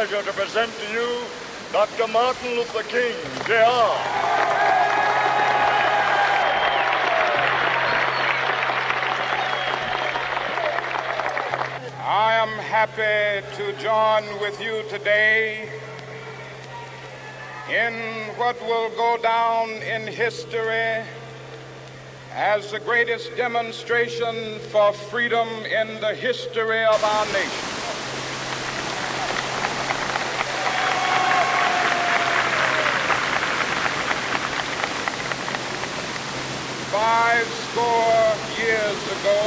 pleasure to present to you Dr. Martin Luther King, Jr. I am happy to join with you today in what will go down in history as the greatest demonstration for freedom in the history of our nation. Five score years ago,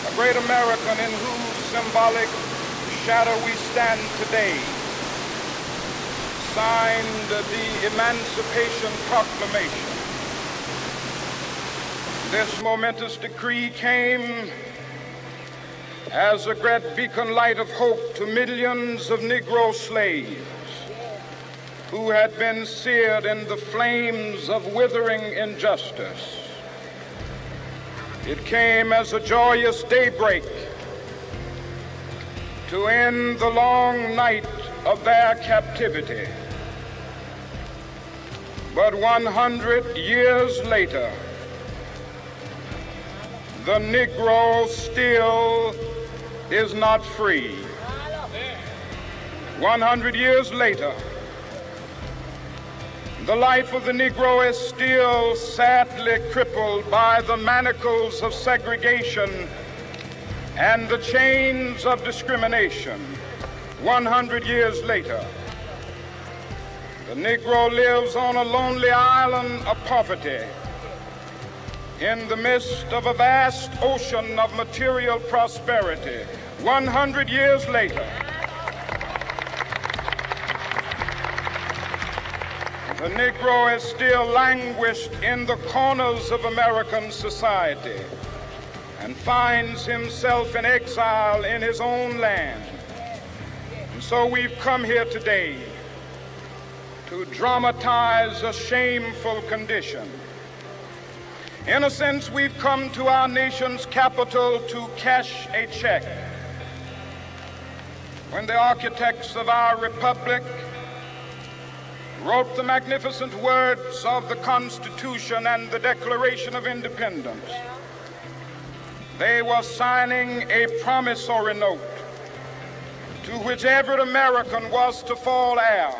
a great American in whose symbolic shadow we stand today signed the Emancipation Proclamation. This momentous decree came as a great beacon light of hope to millions of Negro slaves who had been seared in the flames of withering injustice. It came as a joyous daybreak to end the long night of their captivity. But 100 years later, the Negro still is not free. 100 years later, the life of the Negro is still sadly crippled by the manacles of segregation and the chains of discrimination. 100 years later, the Negro lives on a lonely island of poverty in the midst of a vast ocean of material prosperity. 100 years later, the Negro is still languished in the corners of American society and finds himself in exile in his own land. And so we've come here today to dramatize a shameful condition. In a sense, we've come to our nation's capital to cash a check. When the architects of our republic wrote the magnificent words of the Constitution and the Declaration of Independence, they were signing a promissory note to which every American was to fall heir.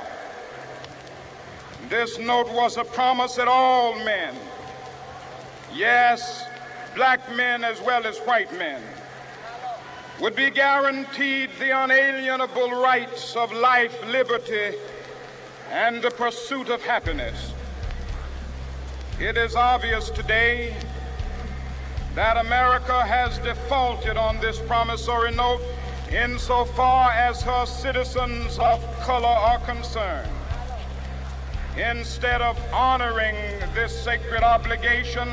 This note was a promise that all men, yes, black men as well as white men, would be guaranteed the unalienable rights of life, liberty, and the pursuit of happiness. It is obvious today that America has defaulted on this promissory note insofar as her citizens of color are concerned. Instead of honoring this sacred obligation,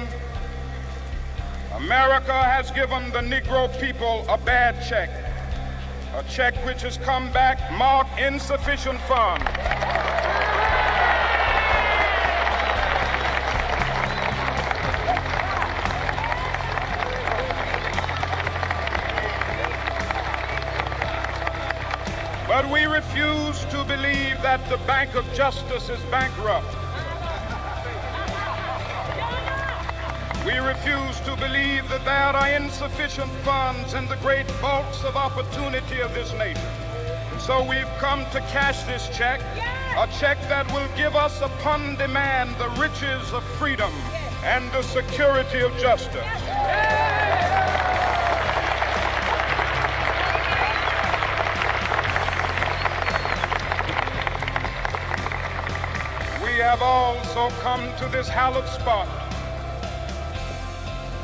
America has given the Negro people a bad check, a check which has come back marked insufficient funds. But we refuse to believe that the Bank of Justice is bankrupt. We refuse to believe that there are insufficient funds in the great vaults of opportunity of this nation. So we've come to cash this check, a check that will give us upon demand the riches of freedom and the security of justice. We have also come to this hallowed spot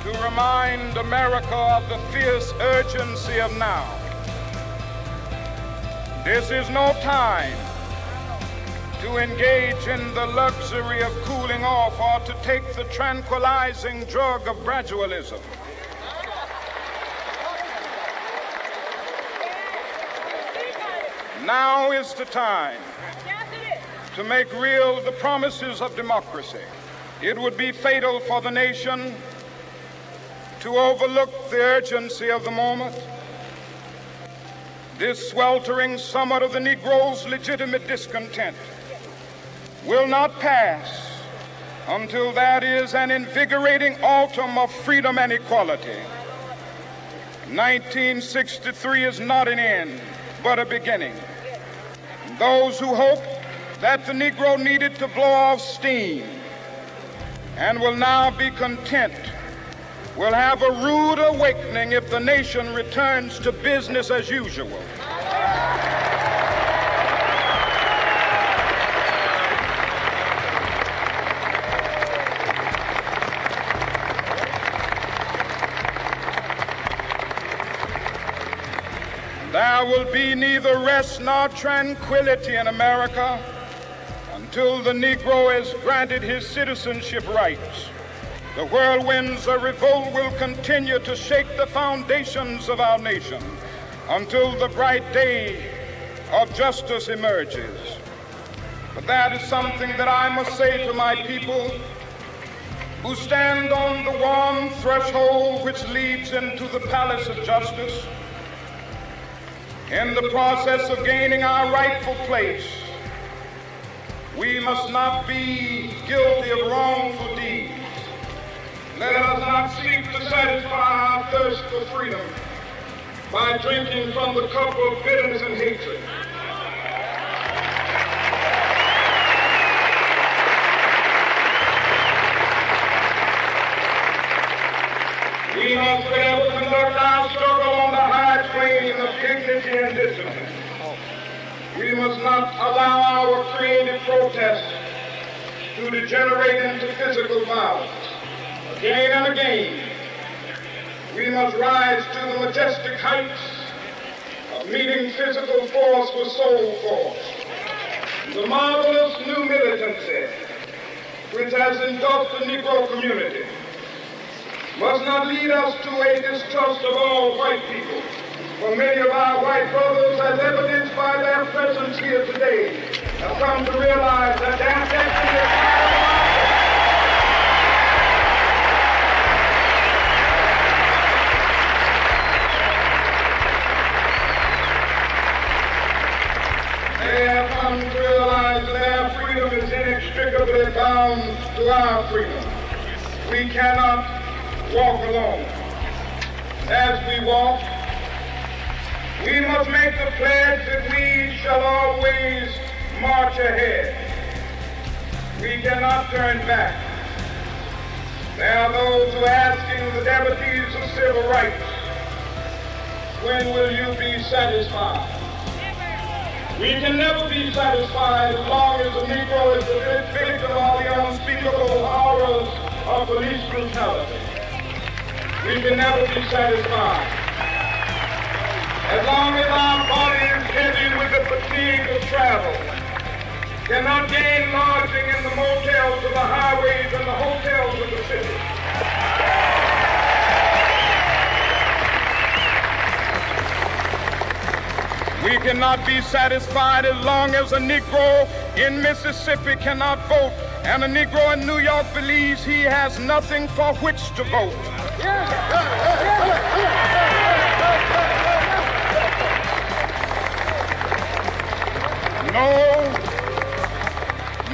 to remind America of the fierce urgency of now. This is no time to engage in the luxury of cooling off or to take the tranquilizing drug of gradualism. Now is the time to make real the promises of democracy. It would be fatal for the nation to overlook the urgency of the moment this sweltering summit of the Negro's legitimate discontent will not pass until that is an invigorating autumn of freedom and equality. 1963 is not an end, but a beginning. Those who hope that the Negro needed to blow off steam and will now be content will have a rude awakening if the nation returns to business as usual. There will be neither rest nor tranquility in America until the Negro is granted his citizenship rights. The whirlwinds of revolt will continue to shake the foundations of our nation until the bright day of justice emerges. But that is something that I must say to my people who stand on the warm threshold which leads into the palace of justice. In the process of gaining our rightful place, we must not be guilty of wrongful deeds. Let us not seek to satisfy our thirst for freedom by drinking from the cup of bitterness and hatred. We must forever conduct our struggle on the high plane of dignity and discipline. We must not allow our creative protest to degenerate into physical violence. Again and again, we must rise to the majestic heights of meeting physical force with soul force. The marvelous new militancy which has engulfed the Negro community must not lead us to a distrust of all white people. For many of our white brothers, as evidenced by their presence here today, have come to realize that their destiny is part of ours. They have come to realize that their freedom is inextricably bound to our freedom. We cannot walk alone. As we walk, we must make the pledge that we shall always march ahead. We cannot turn back. There are those who are asking the devotees of civil rights, when will you be satisfied? We can never be satisfied as long as the Negro is the victim of the unspeakable horrors of police brutality. We can never be satisfied as long as our body is heavy with the fatigue of travel, cannot gain lodging in the motels of the highways and the hotels of the city. We cannot be satisfied as long as a Negro in Mississippi cannot vote and a Negro in New York believes he has nothing for which to vote.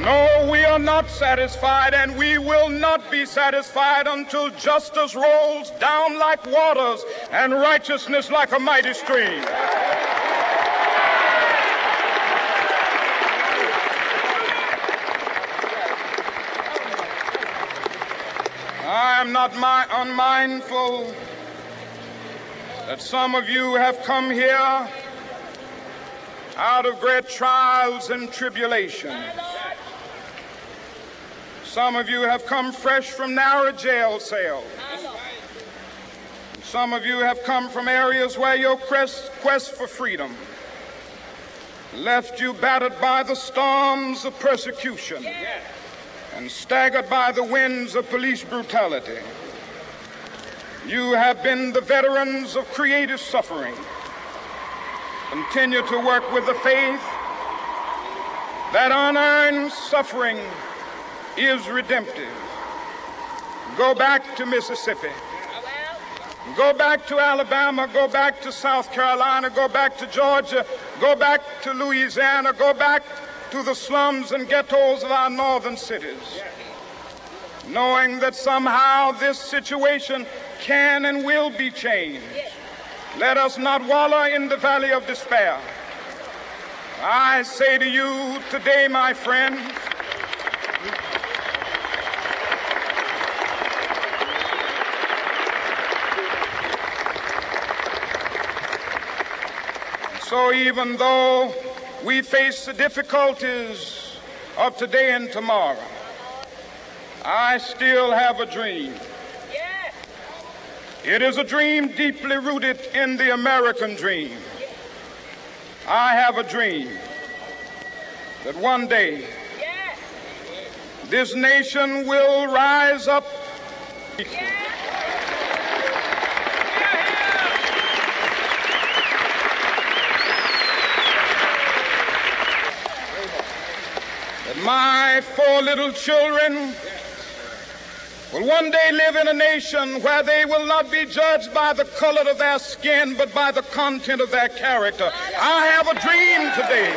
No, we are not satisfied, and we will not be satisfied until justice rolls down like waters and righteousness like a mighty stream. I am not unmindful that some of you have come here out of great trials and tribulations. Some of you have come fresh from narrow jail cells. Some of you have come from areas where your quest for freedom left you battered by the storms of persecution and staggered by the winds of police brutality. You have been the veterans of creative suffering. Continue to work with the faith that unearned suffering is redemptive. Go back to Mississippi. Go back to Alabama, go back to South Carolina, go back to Georgia, go back to Louisiana, go back to the slums and ghettos of our northern cities, knowing that somehow this situation can and will be changed. Let us not wallow in the valley of despair. I say to you today, my friends, so even though we face the difficulties of today and tomorrow, I still have a dream. It is a dream deeply rooted in the American dream. I have a dream that one day this nation will rise up. That my 4 little children will one day live in a nation where they will not be judged by the color of their skin, but by the content of their character. I have a dream today.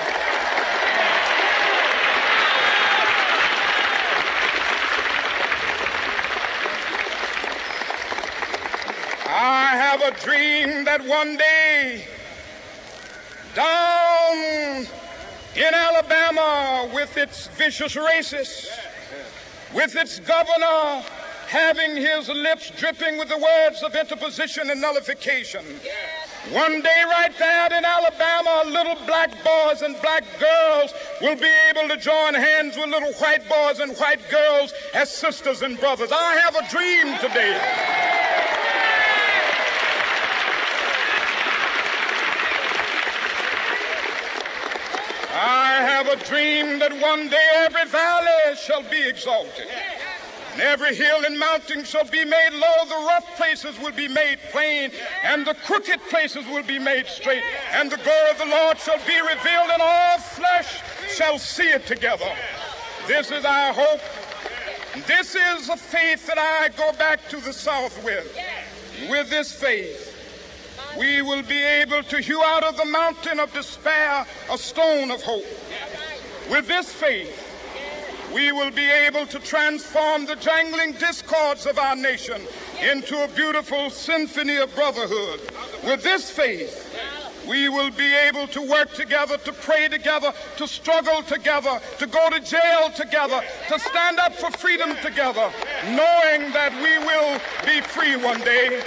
I have a dream that one day down in Alabama, with its vicious racists, with its governor having his lips dripping with the words of interposition and nullification. One day right there in Alabama, little black boys and black girls will be able to join hands with little white boys and white girls as sisters and brothers. I have a dream today. I have a dream that one day every valley shall be exalted, and every hill and mountain shall be made low. The rough places will be made plain, and the crooked places will be made straight. And the glory of the Lord shall be revealed, and all flesh shall see it together. This is our hope. This is a faith that I go back to the South with. With this faith, we will be able to hew out of the mountain of despair a stone of hope. With this faith, we will be able to transform the jangling discords of our nation into a beautiful symphony of brotherhood. With this faith, we will be able to work together, to pray together, to struggle together, to go to jail together, to stand up for freedom together, knowing that we will be free one day.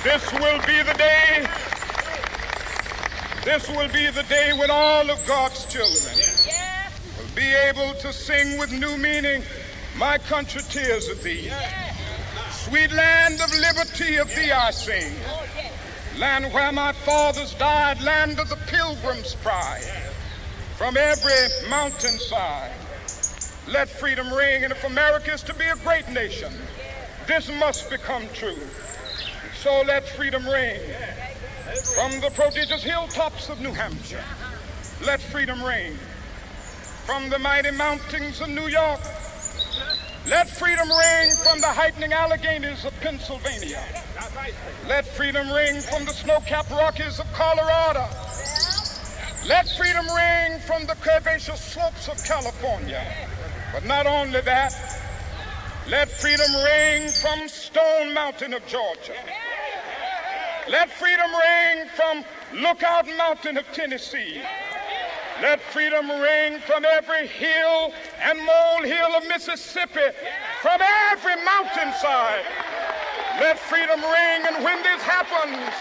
This will be the day. This will be the day when all of God's children will be able to sing with new meaning, "My country, tears of thee. Sweet land of liberty, of thee I sing. Land where my fathers died, land of the pilgrim's pride. From every mountainside, let freedom ring. And if America is to be a great nation, this must become true. So let freedom ring from the prodigious hilltops of New Hampshire. Let freedom ring from the mighty mountains of New York. Let freedom ring from the heightening Alleghenies of Pennsylvania. Let freedom ring from the snow-capped Rockies of Colorado. Let freedom ring from the curvaceous slopes of California. But not only that, let freedom ring from Stone Mountain of Georgia. Let freedom ring from Lookout Mountain of Tennessee. Let freedom ring from every hill and molehill of Mississippi, from every mountainside. Let freedom ring, and when this happens,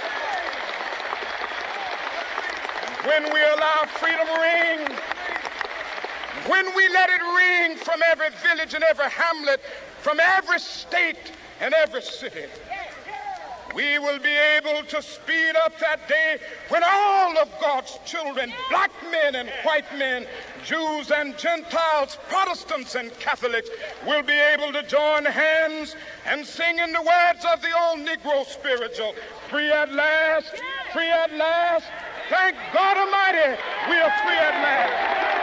when we allow freedom ring, when we let it ring from every village and every hamlet, from every state and every city, we will be able to speed up that day when all of God's children, black men and white men, Jews and Gentiles, Protestants and Catholics, will be able to join hands and sing in the words of the old Negro spiritual, "Free at last, free at last. Thank God Almighty, we are free at last."